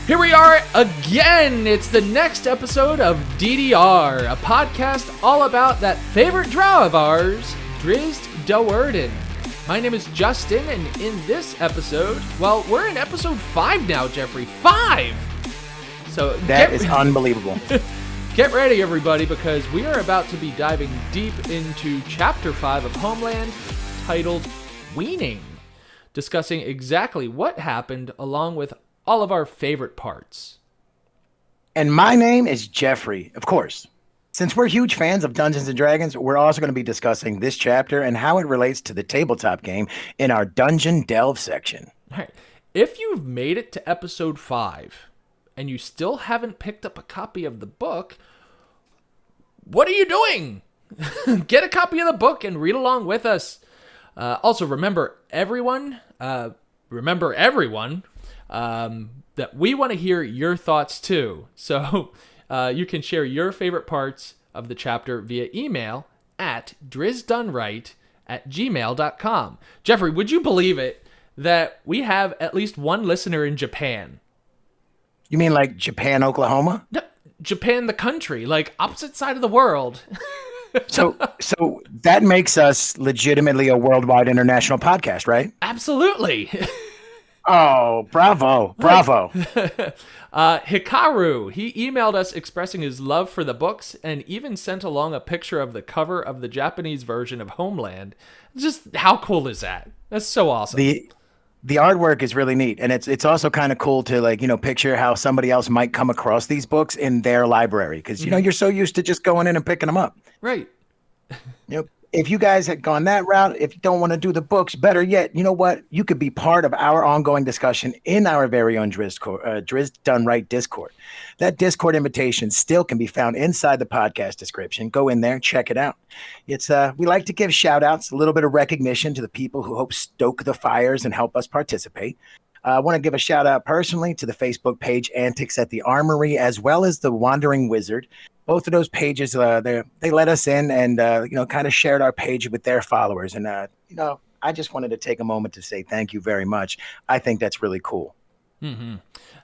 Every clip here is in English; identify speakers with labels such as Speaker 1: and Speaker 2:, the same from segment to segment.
Speaker 1: Here we are again. It's the next episode of DDR, a podcast all about that favorite drow of ours, Drizzt Do'Urden. My name is Justin, and in this episode, well, we're in episode 5 now, Jeffrey. 5! So
Speaker 2: that is unbelievable.
Speaker 1: Get ready, everybody, because we are about to be diving deep into Chapter 5 of Homeland, titled Weaning, discussing exactly what happened along with all of our favorite parts.
Speaker 2: And my name is Jeffrey, of course. Since we're huge fans of Dungeons & Dragons, we're also going to be discussing this chapter and how it relates to the tabletop game in our Dungeon Delve section.
Speaker 1: All right. If you've made it to episode 5 and you still haven't picked up a copy of the book, what are you doing? Get a copy of the book and read along with us. Also, remember everyone, that we want to hear your thoughts too. So you can share your favorite parts of the chapter via email at drizztdoneright@gmail.com. Jeffrey, would you believe it that we have at least one listener in Japan?
Speaker 2: You mean like Japan, Oklahoma?
Speaker 1: No, Japan, the country, like opposite side of the world.
Speaker 2: So that makes us legitimately a worldwide international podcast, right?
Speaker 1: Absolutely.
Speaker 2: Oh, bravo.
Speaker 1: Hikaru, he emailed us expressing his love for the books and even sent along a picture of the cover of the Japanese version of Homeland. Just how cool is that? That's so awesome.
Speaker 2: The artwork is really neat, and it's also kind of cool to picture how somebody else might come across these books in their library, because you're so used to just going in and picking them up.
Speaker 1: Right.
Speaker 2: If you guys had gone that route, if you don't want to do the books, better yet, you know what? You could be part of our ongoing discussion in our very own Drizzt Done Right Discord. That Discord invitation still can be found inside the podcast description. Go in there, check it out. It's we like to give shout outs, a little bit of recognition to the people who help stoke the fires and help us participate. I want to give a shout out personally to the Facebook page Antics at the Armory, as well as the Wandering Wizard. Both of those pages, they let us in and, kind of shared our page with their followers. And, I just wanted to take a moment to say thank you very much. I think that's really cool.
Speaker 1: Mm-hmm.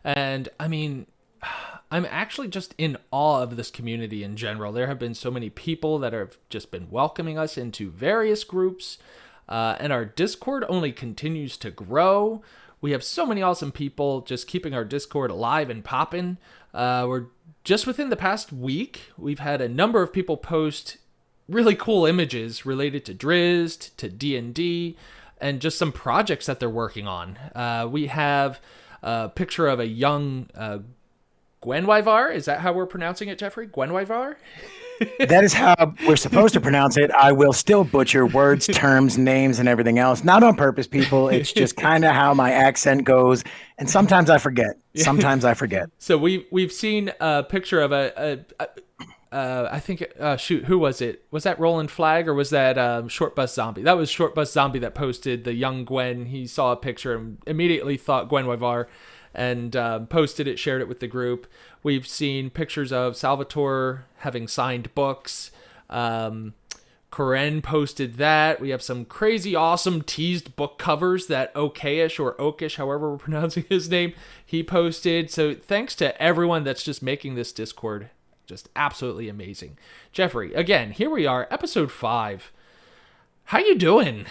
Speaker 1: And, I mean, I'm actually just in awe of this community in general. There have been so many people that have just been welcoming us into various groups, and our Discord only continues to grow. We have so many awesome people just keeping our Discord alive and popping. We're just within the past week, we've had a number of people post really cool images related to Drizzt, to D&D, and just some projects that they're working on. We have a picture of a young Gwenwyvar. Is that how we're pronouncing it, Jeffrey? Gwenwyvar?
Speaker 2: That is how we're supposed to pronounce it. I will still butcher words, terms, names, and everything else. Not on purpose, people. It's just kind of how my accent goes. And sometimes I forget. So
Speaker 1: we've seen a picture of I think, who was it? Was that Roland Flag or was that Short Bus Zombie? That was Short Bus Zombie that posted the young Gwen. He saw a picture and immediately thought Gwenwyvar and posted it, shared it with the group. We've seen pictures of Salvatore having signed books. Koren posted that. We have some crazy awesome teased book covers that Okayish or Okish, however we're pronouncing his name, he posted. So thanks to everyone that's just making this Discord just absolutely amazing. Jeffrey, again, here we are, episode 5. How you doing?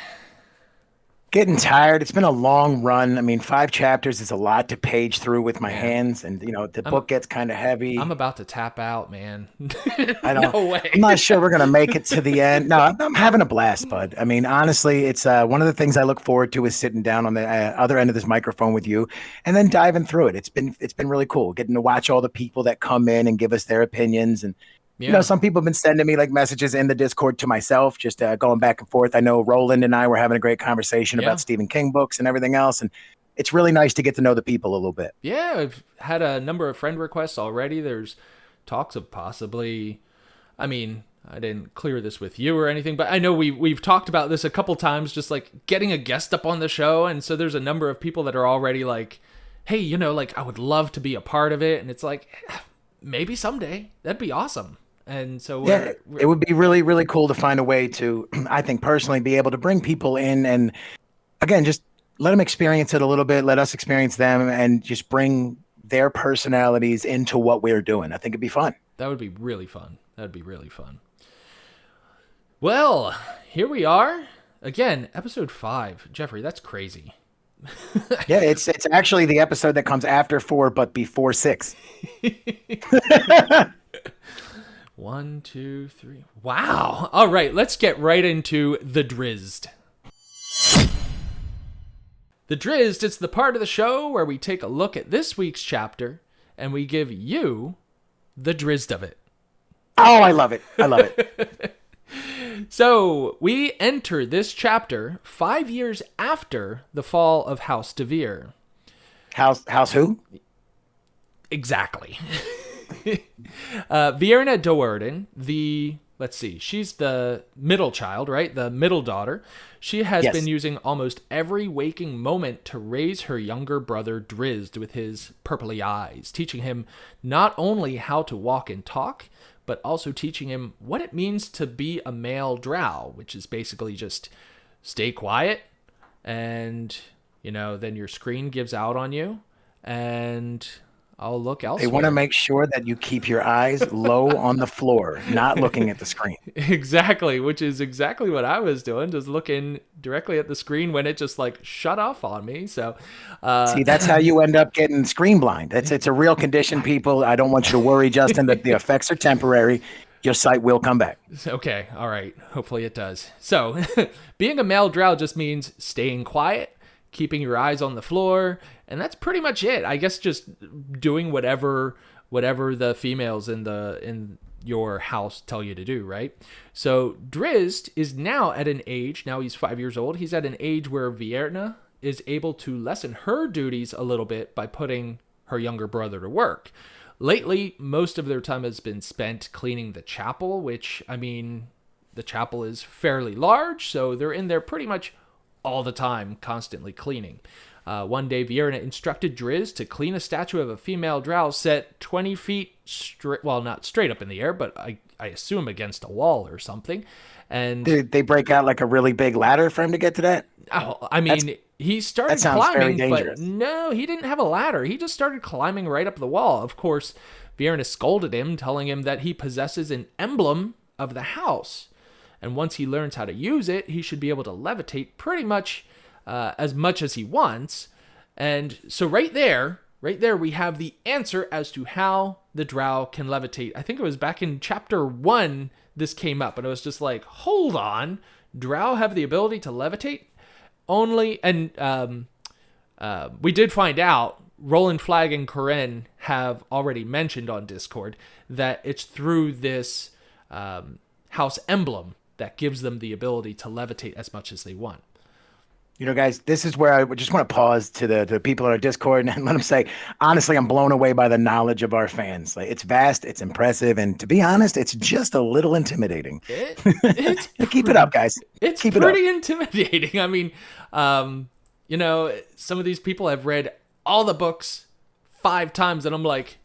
Speaker 2: Getting tired. It's been a long run. I mean, 5 chapters is a lot to page through with my hands, and the book gets kind of heavy.
Speaker 1: I'm about to tap out, man.
Speaker 2: No way. I'm not sure we're gonna make it to the end. No, I'm having a blast, bud. I mean, honestly, it's one of the things I look forward to is sitting down on the other end of this microphone with you, and then diving through it. It's been really cool getting to watch all the people that come in and give us their opinions. And some people have been sending me messages in the Discord to myself, just going back and forth. I know Roland and I were having a great conversation about Stephen King books and everything else. And it's really nice to get to know the people a little bit.
Speaker 1: Yeah, I've had a number of friend requests already. There's talks of possibly, I didn't clear this with you or anything, but I know we've talked about this a couple times, just getting a guest up on the show. And so there's a number of people that are already hey, I would love to be a part of it. And it's maybe someday. That'd be awesome. And so
Speaker 2: it would be really, really cool to find a way to, I think personally, be able to bring people in and again, just let them experience it a little bit, let us experience them, and just bring their personalities into what we're doing. I think it'd be fun.
Speaker 1: That would be really fun. That would be really fun. Well, here we are. Again, episode 5. Jeffrey, that's crazy.
Speaker 2: Yeah, it's actually the episode that comes after 4, but before 6.
Speaker 1: 1, 2, 3. Wow. All right, let's get right into the Drizzt. The Drizzt is the part of the show where we take a look at this week's chapter and we give you the Drizzt of it.
Speaker 2: Oh, I love it. I love it.
Speaker 1: So, we enter this chapter 5 years after the fall of House DeVere.
Speaker 2: House who?
Speaker 1: Exactly. Vierna Do'Urden, she's the middle child, right? The middle daughter. She has been using almost every waking moment to raise her younger brother Drizzt with his purpley eyes, teaching him not only how to walk and talk, but also teaching him what it means to be a male drow, which is basically just stay quiet and, then your screen gives out on you and I'll look elsewhere.
Speaker 2: They want to make sure that you keep your eyes low on the floor, not looking at the screen.
Speaker 1: Exactly, which is exactly what I was doing, just looking directly at the screen when it just shut off on me. So,
Speaker 2: see, that's how you end up getting screen blind. It's a real condition, people. I don't want you to worry, Justin, that the effects are temporary. Your sight will come back.
Speaker 1: Okay, all right. Hopefully it does. So, being a male drow just means staying quiet, keeping your eyes on the floor, and that's pretty much it. I guess just doing whatever the females in your house tell you to do, right? So Drizzt is now at an age, now he's 5 years old, he's at an age where Vierna is able to lessen her duties a little bit by putting her younger brother to work. Lately, most of their time has been spent cleaning the chapel, which, the chapel is fairly large, so they're in there pretty much all the time, constantly cleaning. One day, Vierna instructed Drizzt to clean a statue of a female drow set 20 feet straight, well, not straight up in the air, but I assume against a wall or something. And
Speaker 2: did they break out a really big ladder for him to get to that?
Speaker 1: Oh, he started climbing, but no, he didn't have a ladder. He just started climbing right up the wall. Of course, Vierna scolded him, telling him that he possesses an emblem of the house. And once he learns how to use it, he should be able to levitate pretty much as he wants. And so right there we have the answer as to how the drow can levitate. I think it was back in chapter 1 this came up, and it was just like, hold on, drow have the ability to levitate? Only, and we did find out, Roland Flag and Corinne have already mentioned on Discord that it's through this house emblem that gives them the ability to levitate as much as they want.
Speaker 2: Guys, this is where I just want to pause to the people on our Discord and let them say, honestly, I'm blown away by the knowledge of our fans. It's vast, it's impressive, and to be honest, it's just a little intimidating. Keep it up, guys.
Speaker 1: It's pretty intimidating. Some of these people have read all the books 5 times, and I'm like,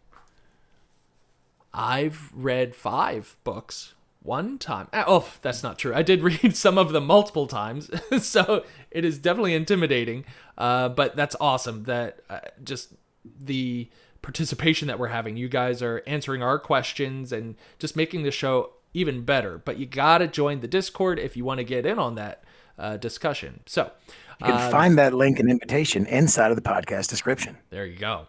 Speaker 1: I've read 5 books 1 time. Oh, that's not true. I did read some of them multiple times, so it is definitely intimidating. But that's awesome that just the participation that we're having. You guys are answering our questions and just making the show even better. But you got to join the Discord if you want to get in on that discussion. So
Speaker 2: you can find that link and invitation inside of the podcast description.
Speaker 1: There you go.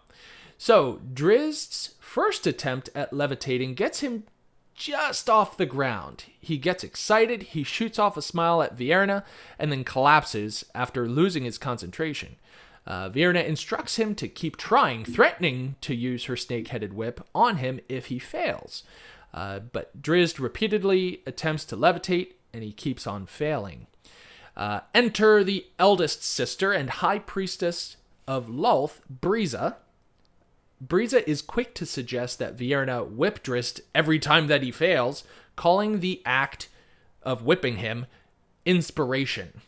Speaker 1: So Drizzt's first attempt at levitating gets him just off the ground. He gets excited, he shoots off a smile at Vierna, and then collapses after losing his concentration. Vierna instructs him to keep trying, threatening to use her snake-headed whip on him if he fails. But Drizzt repeatedly attempts to levitate, and he keeps on failing. Enter the eldest sister and high priestess of Lolth, Briza. Briza is quick to suggest that Vierna whip Drizzt every time that he fails, calling the act of whipping him inspiration.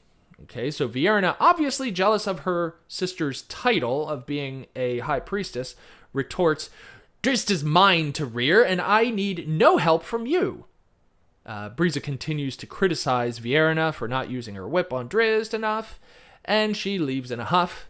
Speaker 1: Okay, so Vierna, obviously jealous of her sister's title of being a high priestess, retorts, "Drizzt is mine to rear, and I need no help from you." Briza continues to criticize Vierna for not using her whip on Drizzt enough, and she leaves in a huff.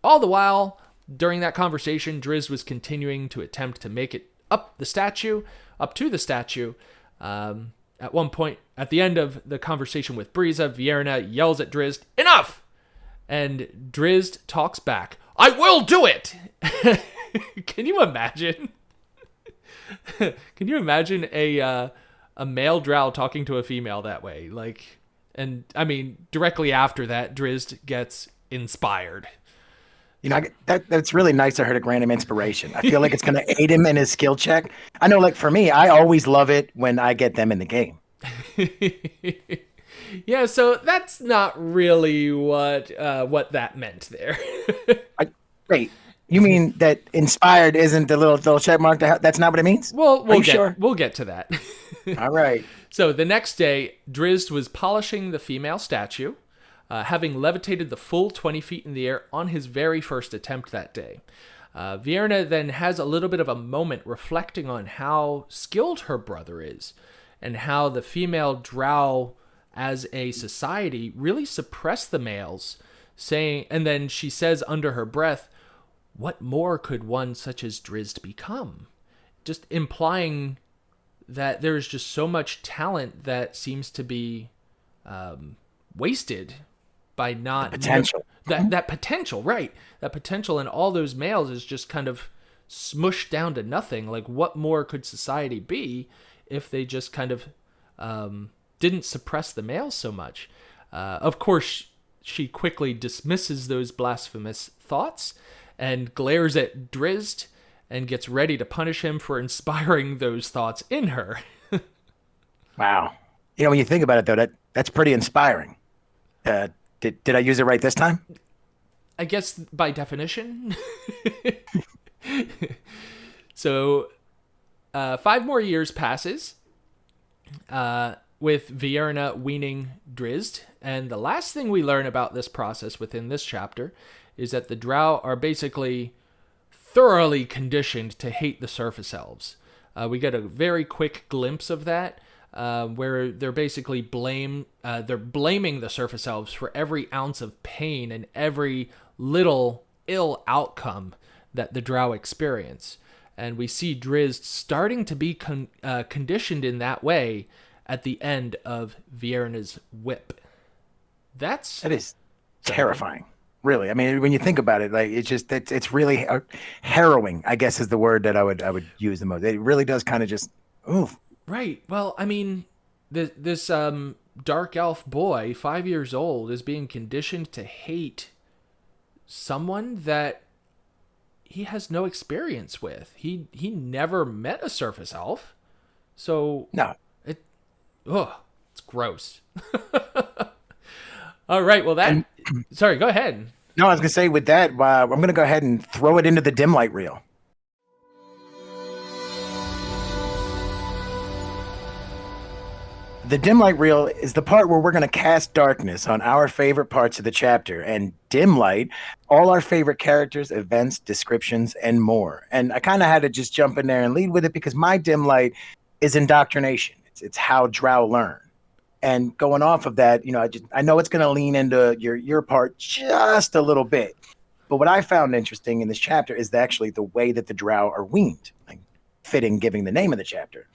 Speaker 1: All the while, During that conversation, Drizzt was continuing to attempt to make it up to the statue. At one point, at the end of the conversation with Briza, Vierna yells at Drizzt, "Enough!" And Drizzt talks back, "I will do it!" Can you imagine? Can you imagine a male Drow talking to a female that way? Like, and I mean, directly after that, Drizzt gets inspired.
Speaker 2: You know, that's really nice of her to grant him inspiration. I feel like it's going to aid him in his skill check. I know, like for me, I always love it when I get them in the game.
Speaker 1: Yeah, so that's not really what that meant there.
Speaker 2: Wait, you mean that inspired isn't the little check mark? That's not what it means?
Speaker 1: Well, we'll get to that.
Speaker 2: All right.
Speaker 1: So the next day, Drizzt was polishing the female statue, having levitated the full 20 feet in the air on his very first attempt that day. Vierna then has a little bit of a moment reflecting on how skilled her brother is and how the female Drow as a society really suppress the males, and then she says under her breath, "What more could one such as Drizzt become?" Just implying that there's just so much talent that seems to be wasted by not
Speaker 2: the potential.
Speaker 1: That potential, right? That potential in all those males is just kind of smushed down to nothing. Like, what more could society be if they just kind of didn't suppress the males so much? Of course, she quickly dismisses those blasphemous thoughts and glares at Drizzt and gets ready to punish him for inspiring those thoughts in her.
Speaker 2: Wow. You know, when you think about it, though, that's pretty inspiring. Did I use it right this time?
Speaker 1: I guess by definition. So 5 more years passes with Vierna weaning Drizzt. And the last thing we learn about this process within this chapter is that the Drow are basically thoroughly conditioned to hate the surface elves. We get a very quick glimpse of that, where they're basically blaming the surface elves for every ounce of pain and every little ill outcome that the Drow experience. And we see Drizzt starting to be conditioned in that way at the end of Vierna's whip. That
Speaker 2: is terrifying. Really, I mean, when you think about it, like it's really harrowing, I guess, is the word that I would use the most. It really does kind of just, oof.
Speaker 1: Right. Well, I mean, this dark elf boy, 5 years old, is being conditioned to hate someone that he has no experience with. He never met a surface elf, so
Speaker 2: no,
Speaker 1: it's gross. All right. Well, sorry, go ahead.
Speaker 2: No, I was going to say with that, I'm going to go ahead and throw it into the dim light reel. The dim light reel is the part where we're going to cast darkness on our favorite parts of the chapter, and dim light all our favorite characters, events, descriptions, and more. And I kind of had to just jump in there and lead with it because my dim light is indoctrination. It's how Drow learn. And going off of that, you know, I know it's going to lean into your part just a little bit. But what I found interesting in this chapter is actually the way that the Drow are weaned, like fitting giving the name of the chapter.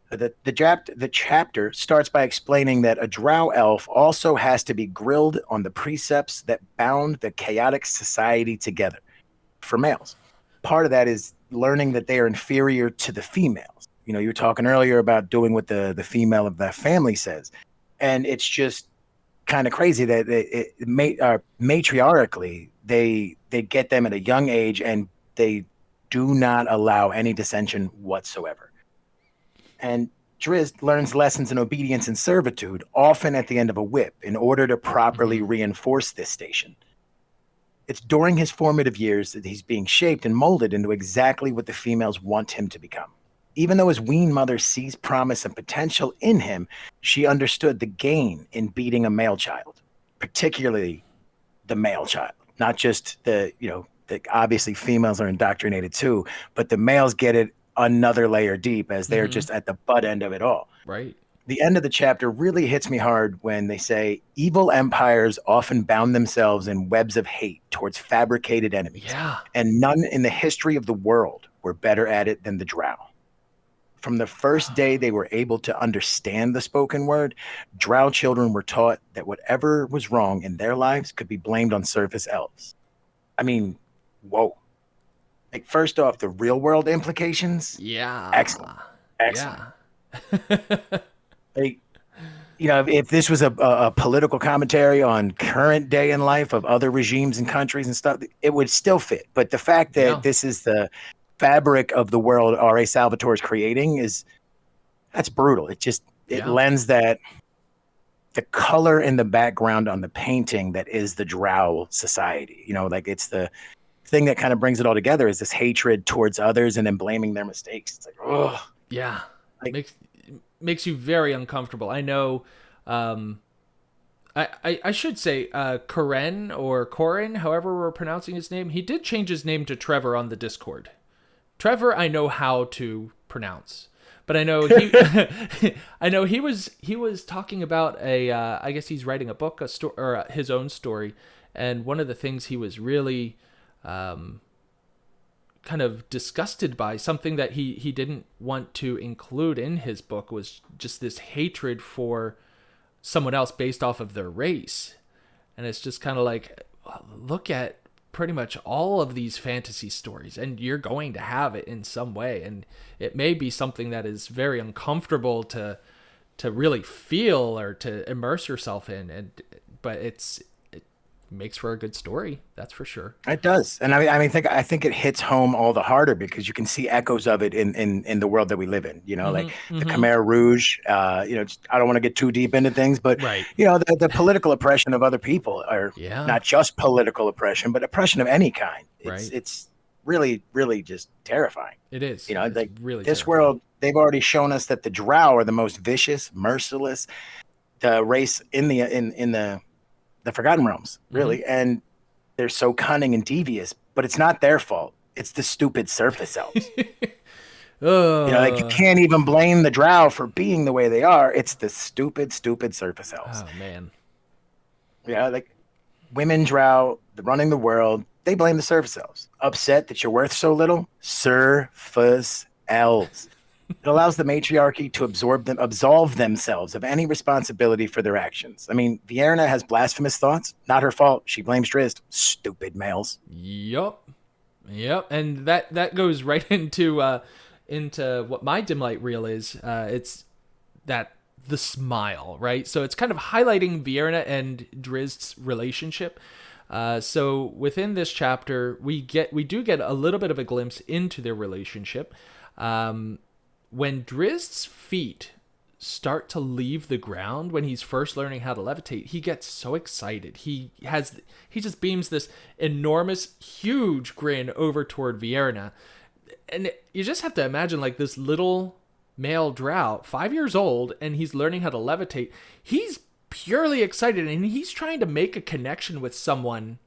Speaker 2: The chapter starts by explaining that a Drow elf also has to be grilled on the precepts that bound the chaotic society together for males. Part of that is learning that they are inferior to the females. You know, you were talking earlier about doing what the female of that family says. And it's just kind of crazy that matriarchally, they get them at a young age and they do not allow any dissension whatsoever. And Drizzt learns lessons in obedience and servitude, often at the end of a whip, in order to properly reinforce this station. It's during his formative years that he's being shaped and molded into exactly what the females want him to become. Even though his weaned mother sees promise and potential in him, she understood the gain in beating a male child, particularly the male child, not just the obviously females are indoctrinated too, but the males get it another layer deep as they're just at the butt end of it all.
Speaker 1: Right.
Speaker 2: The end of the chapter really hits me hard when they say evil empires often bound themselves in webs of hate towards fabricated enemies,
Speaker 1: Yeah.
Speaker 2: and none in the history of the world were better at it than the Drow. From the first day they were able to understand the spoken word, Drow children were taught that whatever was wrong in their lives could be blamed on surface elves. I mean, whoa. Like, first off, the real world implications,
Speaker 1: Yeah.
Speaker 2: excellent. Excellent.
Speaker 1: Yeah.
Speaker 2: Like, if this was a political commentary on current day in life of other regimes and countries and stuff, it would still fit. But the fact that
Speaker 1: Yeah.
Speaker 2: this is the fabric of the world R.A. Salvatore is creating that's brutal. It
Speaker 1: Yeah.
Speaker 2: lends that the color in the background on the painting that is the Drow society. Like, it's the thing that kind of brings it all together is this hatred towards others and then blaming their mistakes. It's like, oh,
Speaker 1: Yeah.
Speaker 2: like,
Speaker 1: Makes you very uncomfortable. I know. I should say Corin or Corin, however we're pronouncing his name. He did change his name to Trevor on the Discord. Trevor, I know how to pronounce, but I know I know he was talking about I guess he's writing a book, a story, or his own story, and one of the things he was really kind of disgusted by, something that he didn't want to include in his book, was just this hatred for someone else based off of their race. And it's just kind of like, look at pretty much all of these fantasy stories, and you're going to have it in some way, and it may be something that is very uncomfortable to really feel or to immerse yourself in, but it makes for a good story, that's for sure.
Speaker 2: it does. And I think it hits home all the harder because you can see echoes of it in the world that we live in, like the Khmer Rouge. I don't want to get too deep into things, but
Speaker 1: Right.
Speaker 2: The political oppression of other people, or not just political oppression, but oppression of any kind. It's really, really just terrifying.
Speaker 1: It is.
Speaker 2: Like,
Speaker 1: really
Speaker 2: this
Speaker 1: terrifying.
Speaker 2: world, they've already shown us that the Drow are the most vicious, merciless race in the Forgotten Realms, really. And they're so cunning and devious, but it's not their fault. It's the stupid surface elves. Like, you can't even blame the Drow for being the way they are. It's the stupid, stupid surface elves.
Speaker 1: Oh man.
Speaker 2: Like, women Drow running the world, they blame the surface elves. Upset that you're worth so little? Surface elves. It allows the matriarchy to absolve themselves of any responsibility for their actions. I mean, Vierna has blasphemous thoughts. Not her fault. She blames Drizzt. Stupid males.
Speaker 1: Yep. And that goes right into what my dim light reel is. It's that the smile, right? So it's kind of highlighting Vierna and Drizzt's relationship. So within this chapter, we do get a little bit of a glimpse into their relationship. When Drizzt's feet start to leave the ground, when he's first learning how to levitate, he gets so excited. He just beams this enormous, huge grin over toward Vierna. And you just have to imagine, like, this little male Drow, 5 years old, and he's learning how to levitate. He's purely excited, and he's trying to make a connection with someone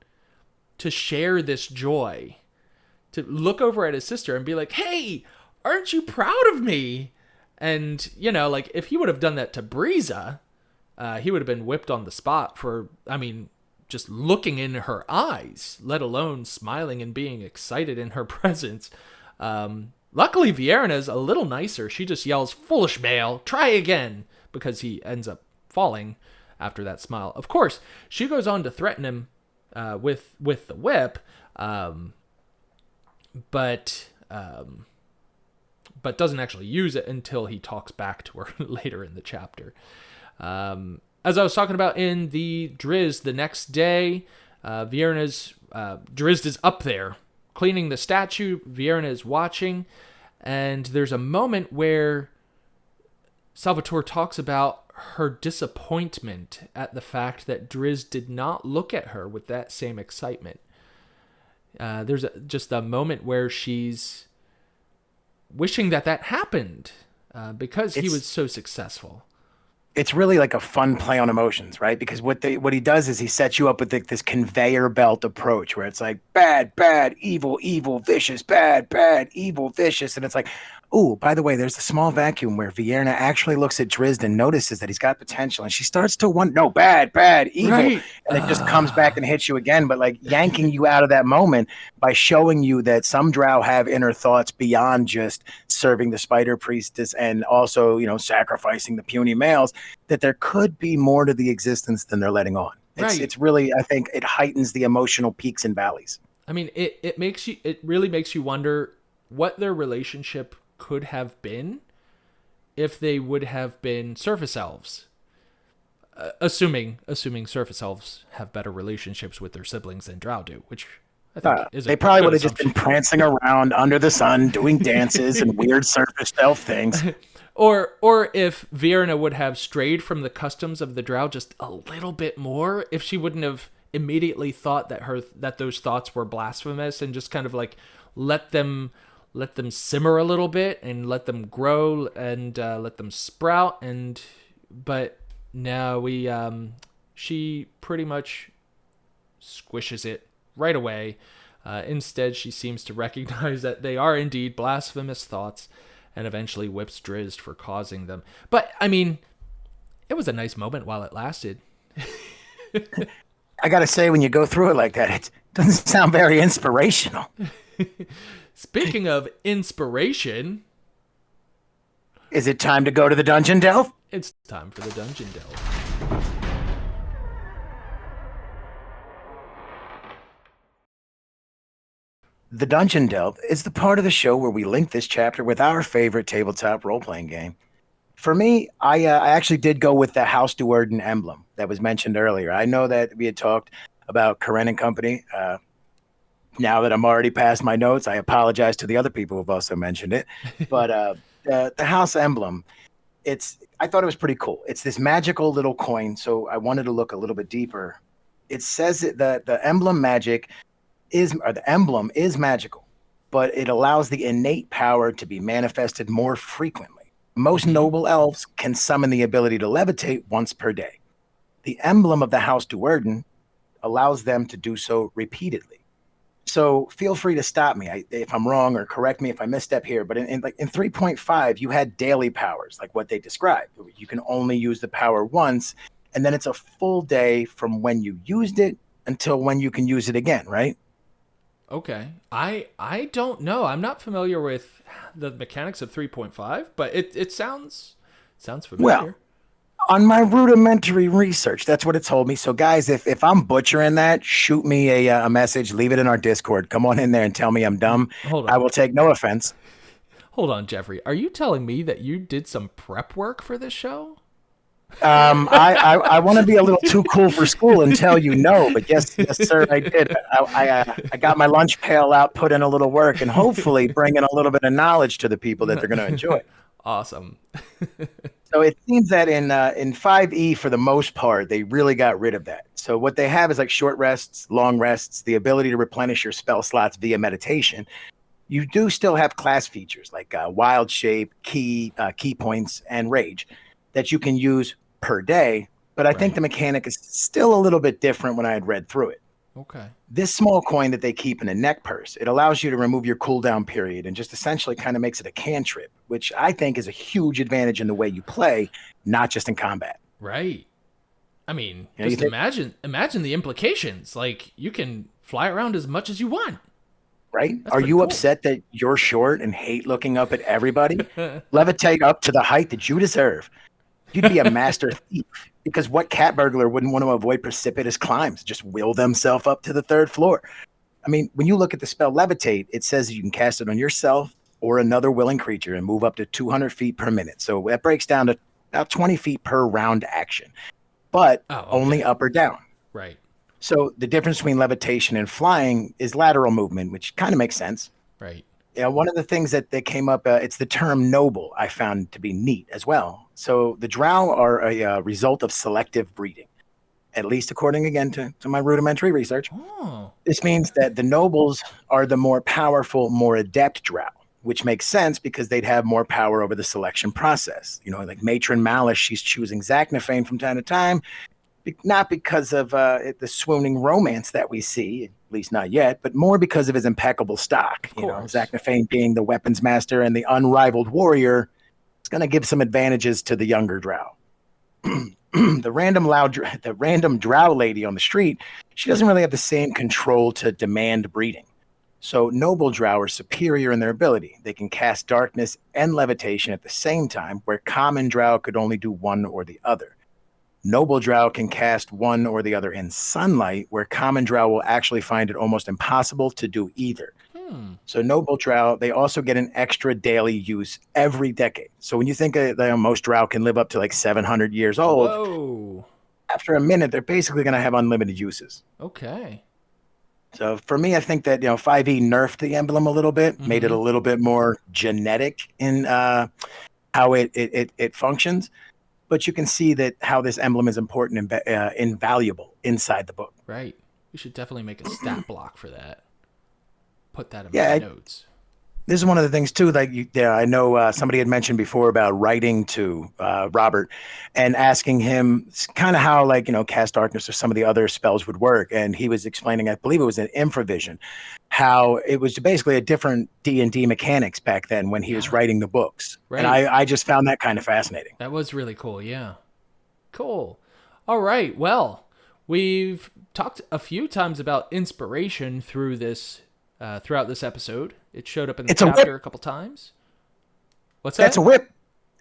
Speaker 1: to share this joy, to look over at his sister and be like, hey, aren't you proud of me? And, like, if he would have done that to Breeza, he would have been whipped on the spot for, just looking in her eyes, let alone smiling and being excited in her presence. Luckily, Vierna's a little nicer. She just yells, foolish male, try again, because he ends up falling after that smile. Of course, she goes on to threaten him with the whip, but doesn't actually use it until he talks back to her later in the chapter. As I was talking about in the Drizzt, the next day, Drizzt is up there cleaning the statue. Vierna is watching, and there's a moment where Salvatore talks about her disappointment at the fact that Drizzt did not look at her with that same excitement. There's just a moment where she's wishing that happened because he was so successful.
Speaker 2: It's really like a fun play on emotions, right? Because what he does is he sets you up with this conveyor belt approach where it's like bad, bad, evil, evil, vicious, bad, bad, evil, vicious. And it's like, Ooh, by the way, there's a small vacuum where Vienna actually looks at Drizzt and notices that he's got potential, and she starts to want no, bad, bad, evil,
Speaker 1: Right.
Speaker 2: and it just comes back and hits you again, but like yanking you out of that moment by showing you that some Drow have inner thoughts beyond just serving the spider priestess and also, sacrificing the puny males, that there could be more to the existence than they're letting on.
Speaker 1: Right.
Speaker 2: It's really, I think it heightens the emotional peaks and valleys.
Speaker 1: I mean, it really makes you wonder what their relationship could have been if they would have been surface elves. Assuming surface elves have better relationships with their siblings than Drow do, which I think is a
Speaker 2: They probably
Speaker 1: good
Speaker 2: would have just been
Speaker 1: assumption.
Speaker 2: prancing around under the sun, doing dances and weird surface elf things.
Speaker 1: Or if Vierna would have strayed from the customs of the Drow just a little bit more, if she wouldn't have immediately thought that those thoughts were blasphemous and just kind of like let them simmer a little bit and let them grow and let them sprout. But now she pretty much squishes it right away. Instead, she seems to recognize that they are indeed blasphemous thoughts and eventually whips Drizzt for causing them. But, I mean, it was a nice moment while it lasted.
Speaker 2: I got to say, when you go through it like that, it doesn't sound very inspirational.
Speaker 1: Speaking of inspiration,
Speaker 2: is it time to go to the dungeon delve?
Speaker 1: it's time for the Dungeon Delve.
Speaker 2: The Dungeon Delve is the part of the show where we link this chapter with our favorite tabletop role-playing game. For me, I actually did go with the House Do'Urden emblem that was mentioned earlier. I know that we had talked about Karen and Company. Now that I'm already past my notes, I apologize to the other people who've also mentioned it. But the house emblem, I thought it was pretty cool. It's this magical little coin, so I wanted to look a little bit deeper. It says that the emblem the emblem is magical, but it allows the innate power to be manifested more frequently. Most noble elves can summon the ability to levitate once per day. The emblem of the House Do'Urden allows them to do so repeatedly. So feel free to stop me if I'm wrong or correct me if I misstep here. But in 3.5, you had daily powers, like what they described. You can only use the power once, and then it's a full day from when you used it until when you can use it again, right?
Speaker 1: Okay. I don't know. I'm not familiar with the mechanics of 3.5, but it sounds familiar.
Speaker 2: Well, on my rudimentary research, that's what it told me. So, guys, if I'm butchering that, shoot me a message, leave it in our Discord. Come on in there and tell me I'm dumb.
Speaker 1: Hold on.
Speaker 2: I will take no offense.
Speaker 1: Hold on, Jeffrey. Are you telling me that you did some prep work for this show?
Speaker 2: I want to be a little too cool for school and tell you no, but yes, sir, I did. I got my lunch pail out, put in a little work, and hopefully bring in a little bit of knowledge to the people that they're going to enjoy.
Speaker 1: Awesome.
Speaker 2: So it seems that in 5e, for the most part, they really got rid of that. So what they have is like short rests, long rests, the ability to replenish your spell slots via meditation. You do still have class features like wild shape, key points, and rage that you can use per day, but I think the mechanic is still a little bit different when I had read through it.
Speaker 1: Okay.
Speaker 2: This small coin that they keep in a neck purse, it allows you to remove your cooldown period and just essentially kind of makes it a cantrip, which I think is a huge advantage in the way you play, not just in combat.
Speaker 1: Right. I mean,
Speaker 2: You know,
Speaker 1: just imagine the implications. Like, you can fly around as much as you want.
Speaker 2: Right?
Speaker 1: That's
Speaker 2: Are
Speaker 1: pretty
Speaker 2: you
Speaker 1: cool.
Speaker 2: upset that you're short and hate looking up at everybody? Levitate up to the height that you deserve. You'd be a master thief, because what cat burglar wouldn't want to avoid precipitous climbs, just will themselves up to the third floor? I mean, when you look at the spell Levitate, it says you can cast it on yourself or another willing creature and move up to 200 feet per minute. So that breaks down to about 20 feet per round action, but only up or down.
Speaker 1: Right.
Speaker 2: So the difference between levitation and flying is lateral movement, which kind of makes sense.
Speaker 1: Right.
Speaker 2: Yeah, one of the things that came up, it's the term noble, I found to be neat as well. So the Drow are a result of selective breeding, at least according, again, to my rudimentary research.
Speaker 1: Oh.
Speaker 2: This means that the nobles are the more powerful, more adept Drow, which makes sense because they'd have more power over the selection process. You know, like Matron Malice, she's choosing Zachnafane from time to time. not because of the swooning romance that we see, at least not yet, but more because of his impeccable stock.
Speaker 1: Of course.
Speaker 2: Zach Nefane being the weapons master and the unrivaled warrior, it's going to give some advantages to the younger Drow. The random Drow lady on the street, she doesn't really have the same control to demand breeding. So noble Drow are superior in their ability. They can cast darkness and levitation at the same time, where common Drow could only do one or the other. Noble Drow can cast one or the other in sunlight, where common Drow will actually find it almost impossible to do either. So noble Drow, they also get an extra daily use every decade. So when you think most Drow can live up to like 700 years old,
Speaker 1: Whoa.
Speaker 2: After a minute, they're basically going to have unlimited uses.
Speaker 1: Okay.
Speaker 2: So for me, I think that 5e nerfed the emblem a little bit, made it a little bit more genetic in how it functions. But you can see that how this emblem is important and invaluable inside the book.
Speaker 1: Right. We should definitely make a stat block for that. Put that in my notes.
Speaker 2: This is one of the things too. Like, I know somebody had mentioned before about writing to Robert and asking him kind of how, cast darkness or some of the other spells would work, and he was explaining, I believe it was an Infravision, how it was basically a different D&D mechanics back then when he was writing the books. Right. And I just found that kind of fascinating.
Speaker 1: That was really cool. Yeah. Cool. All right. Well, we've talked a few times about inspiration through this. Throughout this episode, it showed up in the chapter a couple times. What's that?
Speaker 2: That's a whip.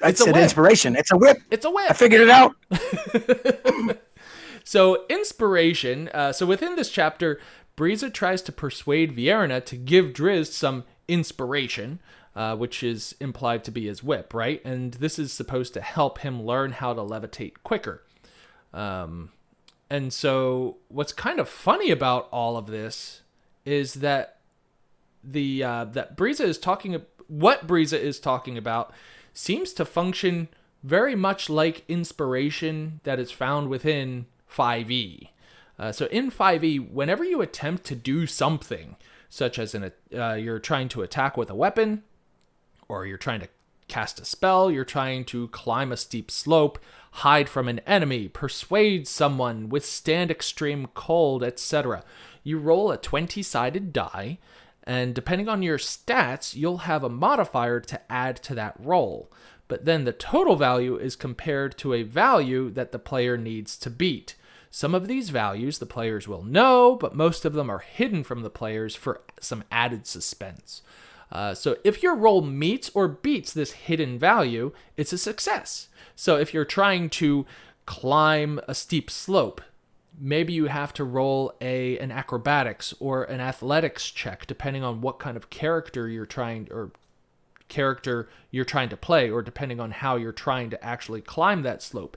Speaker 2: It's an inspiration. It's a whip.
Speaker 1: It's a whip.
Speaker 2: I figured it out.
Speaker 1: So inspiration. So within this chapter, Briza tries to persuade Vierna to give Drizzt some inspiration, which is implied to be his whip, right? And this is supposed to help him learn how to levitate quicker. And so what's kind of funny about all of this is that that Briza is talking. What Briza is talking about seems to function very much like inspiration that is found within 5e. So in 5e, whenever you attempt to do something, such as you're trying to attack with a weapon, or you're trying to cast a spell, you're trying to climb a steep slope, hide from an enemy, persuade someone, withstand extreme cold, etc., you roll a 20-sided die, and depending on your stats, you'll have a modifier to add to that roll. But then the total value is compared to a value that the player needs to beat. Some of these values the players will know, but most of them are hidden from the players for some added suspense. So if your roll meets or beats this hidden value, it's a success. So if you're trying to climb a steep slope, maybe you have to roll an acrobatics or an athletics check, depending on what kind of character you're trying to play, or depending on how you're trying to actually climb that slope.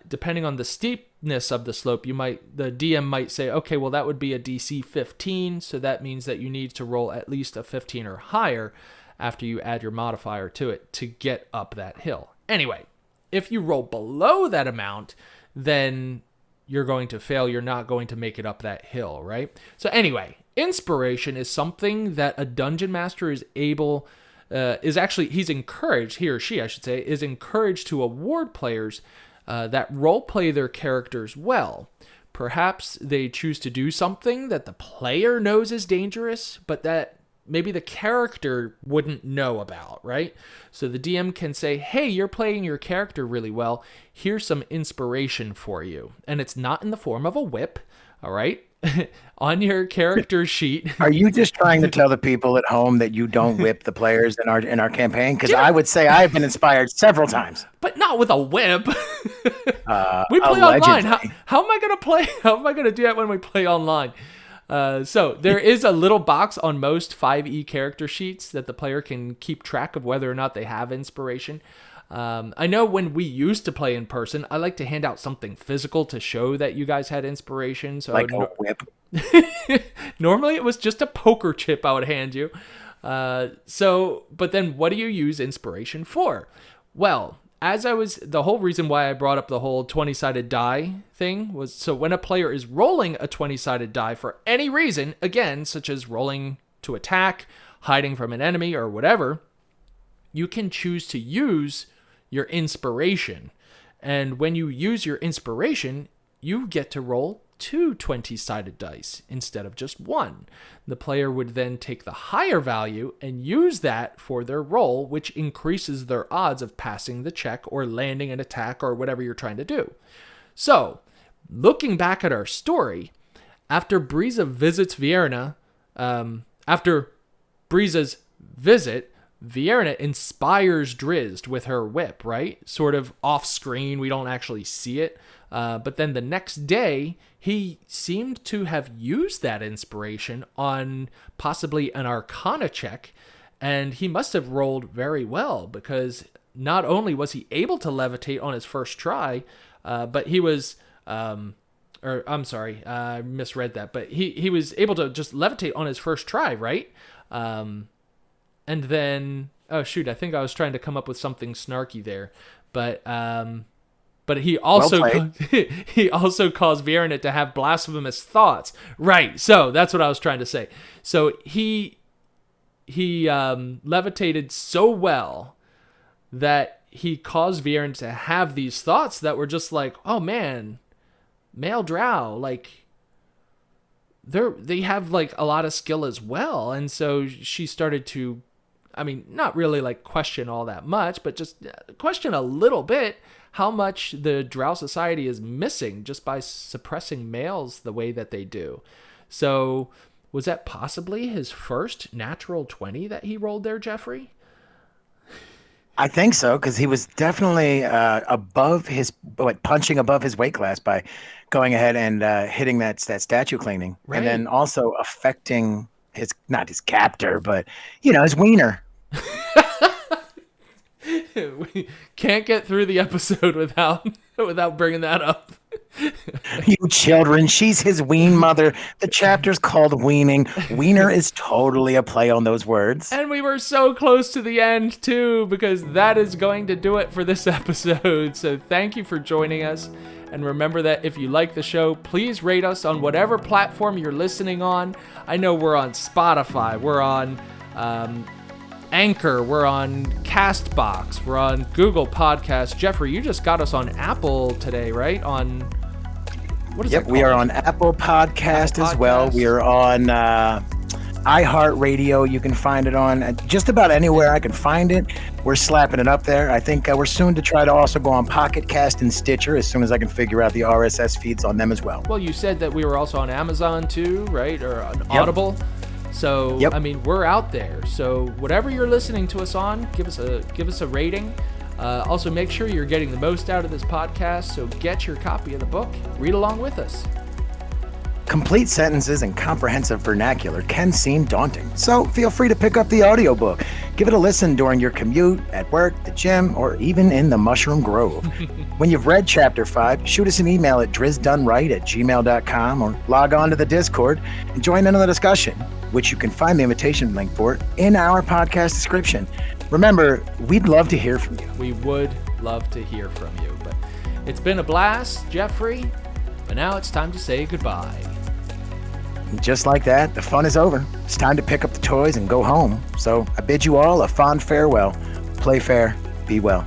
Speaker 1: Depending on the steepness of the slope, the DM might say, okay, well, that would be a DC 15, so that means that you need to roll at least a 15 or higher after you add your modifier to it to get up that hill. Anyway, if you roll below that amount, then you're going to fail. You're not going to make it up that hill, right? So anyway, inspiration is something that a dungeon master is encouraged, he or she, I should say, is encouraged to award players that roleplay their characters well. Perhaps they choose to do something that the player knows is dangerous, but that maybe the character wouldn't know about, right? So the DM can say, hey, you're playing your character really well. Here's some inspiration for you. And it's not in the form of a whip, all right? On your character sheet.
Speaker 2: Are you just trying to tell the people at home that you don't whip the players in our campaign? Because I would say I've been inspired several times.
Speaker 1: But not with a whip. We play online. How am I going to play? How am I going to do that when we play online? So there is a little box on most 5e character sheets that the player can keep track of whether or not they have inspiration. I know when we used to play in person, I like to hand out something physical to show that you guys had inspiration. So
Speaker 2: like a whip.
Speaker 1: Normally it was just a poker chip I would hand you. But then what do you use inspiration for? Well, the whole reason why I brought up the whole 20-sided die thing was so when a player is rolling a 20-sided die for any reason, again, such as rolling to attack, hiding from an enemy, or whatever, you can choose to use your inspiration. And when you use your inspiration, you get to roll 2 20-sided dice instead of just 1. The player would then take the higher value and use that for their roll, which increases their odds of passing the check or landing an attack or whatever you're trying to do. So, looking back at our story, after Briza visits Vierna, after Briza's visit, Vierna inspires Drizzt with her whip, right? Sort of off screen, we don't actually see it. But then the next day, he seemed to have used that inspiration on possibly an Arcana check, and he must have rolled very well, because not only was he able to levitate on his first try, but he was... I'm sorry, I misread that, but he was able to just levitate on his first try, right? And then, oh shoot, I think I was trying to come up with something snarky there, but he also he also caused Vierna to have blasphemous thoughts, right? So that's what I was trying to say. So he levitated so well that he caused Vierna to have these thoughts that were just like, oh man, male Drow, like they have like a lot of skill as well. And so she started to, I mean, not really like question all that much, but just question a little bit how much the Drow society is missing just by suppressing males the way that they do. So was that possibly his first natural 20 that he rolled there, Jeffrey?
Speaker 2: I think so, because he was definitely above his, punching above his weight class by going ahead and hitting that statue cleaning,
Speaker 1: right.
Speaker 2: And then also affecting his, not his captor, but his wiener.
Speaker 1: We can't get through the episode without bringing that up.
Speaker 2: You children, she's his ween mother. The chapter's called Weaning. Wiener is totally a play on those words.
Speaker 1: And we were so close to the end, too, because that is going to do it for this episode. So thank you for joining us. And remember that if you like the show, please rate us on whatever platform you're listening on. I know we're on Spotify. We're on Anchor. We're on CastBox. We're on Google Podcasts. Jeffrey, you just got us on Apple today, right? On... what is that called?
Speaker 2: We are on Apple Podcast as well. We are on iHeartRadio. You can find it on just about anywhere I can find it. We're slapping it up there. I think we're soon to try to also go on Pocket Cast and Stitcher as soon as I can figure out the RSS feeds on them as well.
Speaker 1: Well, you said that we were also on Amazon too, right? Or on Audible. So, I mean, we're out there. So whatever you're listening to us on, give us a rating. Also, make sure you're getting the most out of this podcast, so get your copy of the book. Read along with us.
Speaker 2: Complete sentences and comprehensive vernacular can seem daunting, so feel free to pick up the audiobook. Give it a listen during your commute, at work, the gym, or even in the Mushroom Grove. When you've read Chapter 5, shoot us an email at drizztdoneright@gmail.com or log on to the Discord and join in on the discussion, which you can find the invitation link for in our podcast description. Remember, we'd love to hear from you.
Speaker 1: We would love to hear from you. But it's been a blast, Jeffrey. But now it's time to say goodbye.
Speaker 2: And just like that, the fun is over. It's time to pick up the toys and go home. So I bid you all a fond farewell. Play fair, be well.